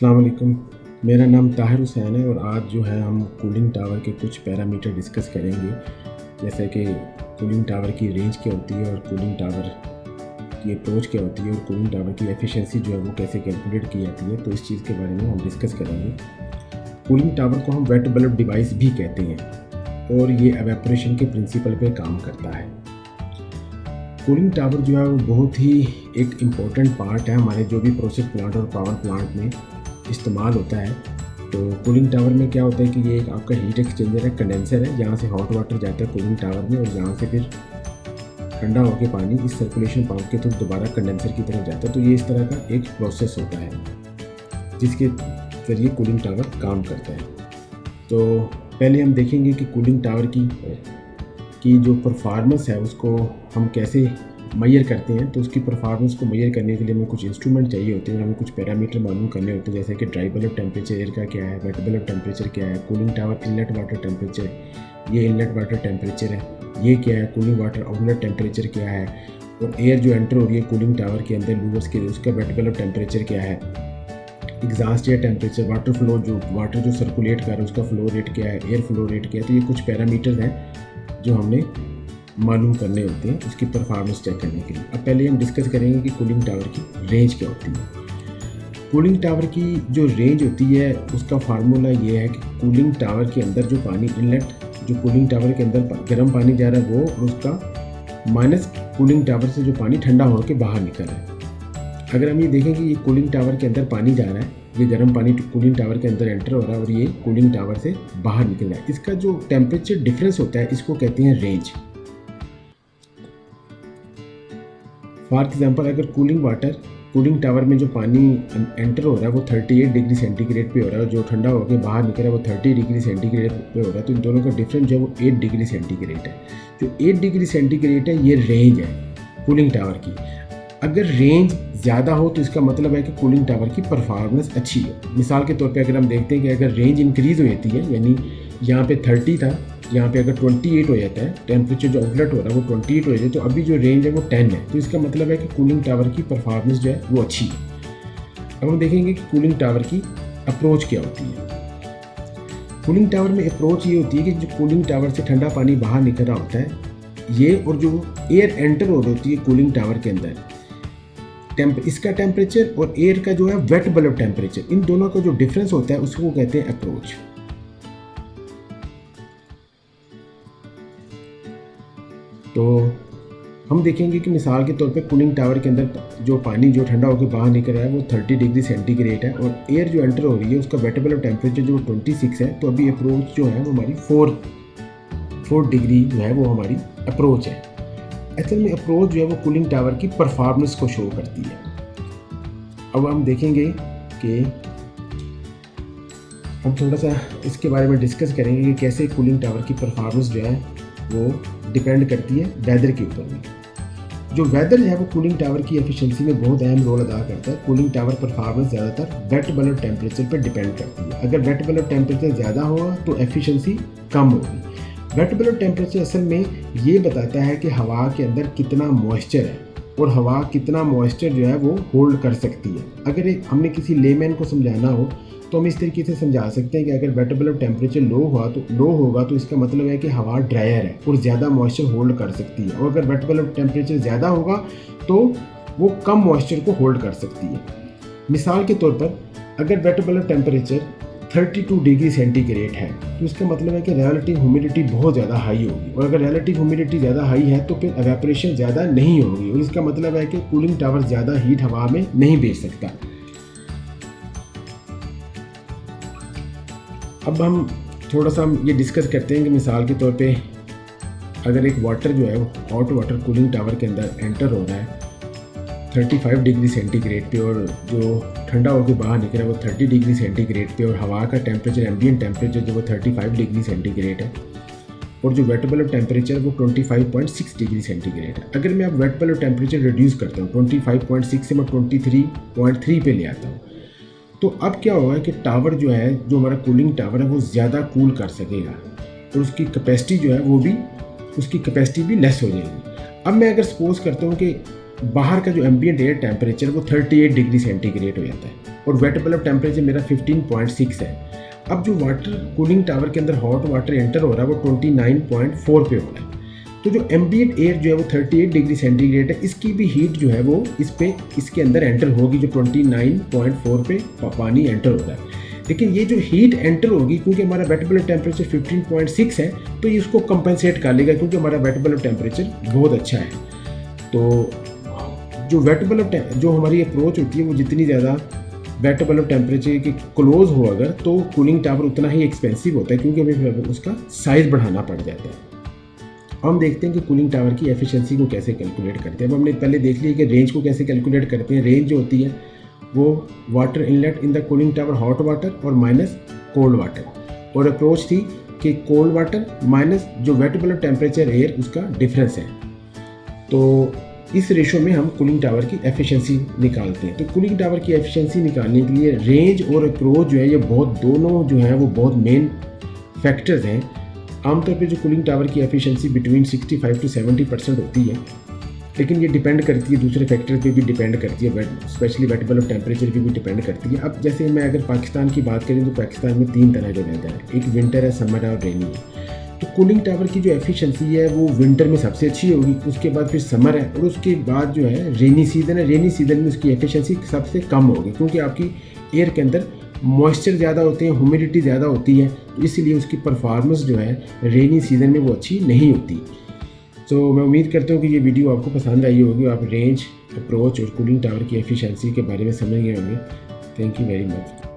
अस्सलाम वालेकुम। मेरा नाम ताहिर हुसैन है और आज जो है हम कूलिंग टावर के कुछ पैरामीटर डिस्कस करेंगे, जैसे कि कूलिंग टावर की रेंज क्या होती है और कूलिंग टावर की अप्रोच क्या होती है और कूलिंग टावर की एफिशिएंसी जो है वो कैसे कैलकुलेट की जाती है। तो इस चीज़ के बारे में हम डिस्कस करेंगे। कूलिंग टावर को हम वेट बल्ब डिवाइस भी कहते हैं और ये एवेपोरेशन के प्रिंसिपल पे काम करता है। कूलिंग टावर जो है वो बहुत ही एक इम्पॉर्टेंट पार्ट है हमारे जो भी प्रोसेस प्लांट और पावर प्लांट में इस्तेमाल होता है। तो कूलिंग टावर में क्या होता है कि ये एक आपका हीट एक्सचेंजर है, कंडेंसर है, जहाँ से हॉट वाटर जाता है कूलिंग टावर में और जहाँ से फिर ठंडा होकर पानी इस सर्कुलेशन पंप के थ्रू दोबारा कंडेंसर की तरफ जाता है। तो ये इस तरह का एक प्रोसेस होता है जिसके ज़रिए कूलिंग टावर काम करता है। तो पहले हम देखेंगे कि कूलिंग टावर की जो परफॉर्मेंस है उसको हम कैसे मेजर करते हैं। तो उसकी परफॉर्मेंस को मेजर करने के लिए हमें कुछ इंस्ट्रूमेंट चाहिए होते हैं और हमें कुछ पैरामीटर मालूम करने होते हैं, जैसे कि ड्राई बल्ब टेम्परेचर एयर का क्या है, वेट बल्ब टेम्परेचर क्या है, cooling tower inlet water temperature, ये इनलेट वाटर टेम्परेचर है, ये क्या है, कूलिंग वाटर आउटलेट टेम्परेचर क्या है, और एयर जो एंटर हो रही है कूलिंग टावर के अंदर लूवर्स के उसका वेट बल्ब टेम्परेचर क्या है, एग्जॉस्ट एयर टेम्परेचर, वाटर जो सर्कुलेट कर रहा है उसका फ्लो रेट क्या है, एयर फ्लो रेट क्या है। तो ये कुछ पैरामीटर्स हैं जो हमने मालूम करने होते हैं उसकी परफॉर्मेंस चेक करने के लिए। अब पहले हम डिस्कस करेंगे कि कूलिंग टावर की रेंज क्या होती है। कूलिंग टावर की जो रेंज होती है उसका फार्मूला ये है कि कूलिंग टावर के अंदर जो पानी इनलेट जो कूलिंग टावर के अंदर गर्म पानी जा रहा है वो और उसका माइनस कूलिंग टावर से जो पानी ठंडा होकर बाहर निकल रहा है। अगर हम ये देखें कि ये कूलिंग टावर के अंदर पानी जा रहा है, ये गर्म पानी कूलिंग टावर के अंदर एंटर हो रहा है और ये कूलिंग टावर से बाहर निकल रहा है, इसका जो टेम्परेचर डिफरेंस होता है इसको कहते हैं रेंज। फॉर एग्जाम्पल अगर कूलिंग टावर में जो पानी एंटर हो रहा है वो 38 डिग्री सेंटीग्रेड पे हो रहा है और जो ठंडा होकर बाहर निकल रहा है वो 30 डिग्री सेंटीग्रेड पे हो रहा है, तो इन दोनों का डिफरेंस जो है वो 8 डिग्री सेंटीग्रेड है। जो 8 डिग्री सेंटीग्रेड है ये रेंज है कूलिंग टावर की। अगर रेंज ज़्यादा हो तो इसका मतलब है कि कूलिंग टावर की परफॉर्मेंस अच्छी है। मिसाल के तौर पे अगर हम देखते हैं कि अगर रेंज इंक्रीज़ हो जाती है, यानी यहाँ पे 30 था, यहाँ पे अगर 28 हो जाता है, टेम्परेचर जो आउटलेट हो रहा है वो 28 हो जाए, तो अभी जो रेंज है वो 10 है। तो इसका मतलब है कि कूलिंग टावर की परफॉर्मेंस जो है वो अच्छी है। अब हम देखेंगे कि कूलिंग टावर की अप्रोच क्या होती है। कूलिंग टावर में अप्रोच ये होती है कि जो कूलिंग टावर से ठंडा पानी बाहर निकल रहा होता है ये, और जो एयर एंटर हो रही होती है कूलिंग टावर के अंदर, इसका टेम्परेचर और एयर का जो है वेट बल्ब टेम्परेचर, इन दोनों का जो डिफरेंस होता है उसको कहते हैं अप्रोच। तो हम देखेंगे कि मिसाल के तौर पे कूलिंग टावर के अंदर जो पानी जो ठंडा होकर बाहर निकल रहा है वो 30 डिग्री सेंटीग्रेड है और एयर जो एंटर हो रही है उसका वेट बल्ब टेम्परेचर जो 26 है। तो अभी अप्रोच जो है वो हमारी 4 डिग्री जो है वो हमारी अप्रोच है। असल में अप्रोच जो है वो कूलिंग टावर की परफॉर्मेंस को शो करती है। अब हम देखेंगे कि हम थोड़ा सा इसके बारे में डिस्कस करेंगे कि कैसे कूलिंग टावर की परफॉर्मेंस जो है वो डिपेंड करती है वेदर के ऊपर में। जो वेदर है वो कूलिंग टावर की एफिशिएंसी में बहुत अहम रोल अदा करता है। कूलिंग टावर परफॉर्मेंस ज़्यादातर वेट बल्ब टेम्परेचर पर डिपेंड करती है। अगर वेट बल्ब टेम्परेचर ज़्यादा होगा तो एफिशिएंसी कम होगी। वेट बल्ब टेम्परेचर असल में ये बताता है कि हवा के अंदर कितना मॉइस्चर है और हवा कितना मॉइस्चर जो है वो होल्ड कर सकती है। अगर हमने किसी लेमैन को समझाना हो तो हम इस तरीके से समझा सकते हैं कि अगर वेट बल्ब टेम्परेचर लो होगा तो इसका मतलब है कि हवा ड्रायर है और ज़्यादा मॉइस्चर होल्ड कर सकती है, और अगर वेट बल्ब टेम्परेचर ज़्यादा होगा तो वो कम मॉइस्चर को होल्ड कर सकती है। मिसाल के तौर पर अगर wet bulb temperature 32 degree centigrade है तो इसका मतलब है कि रिलेटिव ह्यूमिडिटी बहुत ज़्यादा हाई होगी, और अगर रिलेटिव ह्यूमिडिटी ज़्यादा हाई है तो फिर एवेपोरेशन ज़्यादा नहीं होगी और इसका मतलब है कि कूलिंग टावर ज़्यादा हीट हवा में नहीं भेज सकता। अब हम थोड़ा सा ये डिस्कस करते हैं कि मिसाल के तौर पे अगर एक वाटर जो है हॉट वाटर कूलिंग टावर के अंदर एंटर हो रहा है 35 डिग्री सेंटीग्रेड पे और जो ठंडा होकर बाहर निकल रहा है वो 30 डिग्री सेंटीग्रेड पे, और हवा का टेम्परेचर एम्बिएंट टेम्परेचर जो वो 35 डिग्री सेंटीग्रेड है, और जो वेट बल्ब टेम्परेचर वो 25.6 डिग्री सेंटीग्रेड है। अगर मैं अब वेट बल्ब टेम्परेचर रिड्यूस करता हूँ 25.6 से मैं 23.3 पे ले आता हूँ, तो अब क्या होगा कि टावर जो है, जो हमारा कूलिंग टावर है वो ज़्यादा कूल कर सकेगा और उसकी कैपेसिटी जो है वो भी, उसकी कैपेसिटी भी लेस हो जाएगी। अब मैं अगर सपोज करता हूँ कि बाहर का जो एम्बिएंट एयर टेम्परेचर वो 38 डिग्री सेंटीग्रेड हो जाता है और वेट बल्ब टेम्परेचर मेरा 15.6 है। अब जो वाटर कूलिंग टावर के अंदर हॉट वाटर एंटर हो रहा है वो 29.4 पे हो रहा है। तो जो एम्बिएंट एयर जो है वो 38 डिग्री सेंटीग्रेड है, इसकी भी हीट जो है वो इसके अंदर एंटर होगी जो 29.4 पे पानी एंटर हो रहा है। लेकिन ये जो हीट एंटर होगी, क्योंकि हमारा वेट बल्ब टेम्परेचर 15.6 है, तो ये उसको कंपनसेट कर लेगा क्योंकि हमारा वेट बल्ब टेम्परेचर बहुत अच्छा है। तो जो वेट बल्ब जो हमारी अप्रोच होती है वो जितनी ज़्यादा वेट बल्ब टेम्परेचर के क्लोज हो अगर, तो कूलिंग टावर उतना ही एक्सपेंसिव होता है क्योंकि हमें उसका साइज़ बढ़ाना पड़ जाता है। हम देखते हैं कि कूलिंग टावर की एफिशिएंसी को कैसे कैलकुलेट करते हैं। अब हमने पहले देख लिया कि रेंज को कैसे कैलकुलेट करते हैं। रेंज जो होती है वो water inlet in the cooling tower hot water और माइनस कोल्ड वाटर, और अप्रोच थी कि कोल्ड वाटर माइनस जो वेट बल्ब टेम्परेचर एयर उसका डिफरेंस है। तो इस रेशो में हम कूलिंग टावर की एफिशिएंसी निकालते हैं। तो कूलिंग टावर की एफिशिएंसी निकालने के लिए रेंज और अप्रोच जो है ये दोनों जो है वो बहुत मेन फैक्टर्स हैं। आमतौर पे जो कूलिंग टावर की एफिशिएंसी बिटवीन 65 to 70% होती है, लेकिन ये डिपेंड करती है दूसरे फैक्टर पे भी डिपेंड करती है, स्पेशली वेट बल्ब टेम्परेचर पे भी डिपेंड करती है। अब जैसे मैं अगर पाकिस्तान की बात करें तो पाकिस्तान में 3 तरह के वेदर है, एक विंटर है, समर है और रेनी है। तो कूलिंग टावर की जो एफिशिएंसी है वो विंटर में सबसे अच्छी होगी, उसके बाद फिर समर है और उसके बाद जो है रेनी सीजन है। रेनी सीजन में उसकी एफिशिएंसी सबसे कम होगी क्योंकि आपकी एयर के अंदर मॉइस्चर ज़्यादा होते हैं, ह्यूमिडिटी ज़्यादा होती है, तो इसलिए उसकी परफॉर्मेंस जो है रेनी सीजन में वो अच्छी नहीं होती। तो मैं उम्मीद करता हूँ कि ये वीडियो आपको पसंद आई होगी, आप रेंज, अप्रोच और कूलिंग टावर की एफिशिएंसी के बारे में समझ गए होंगे। Thank you very much.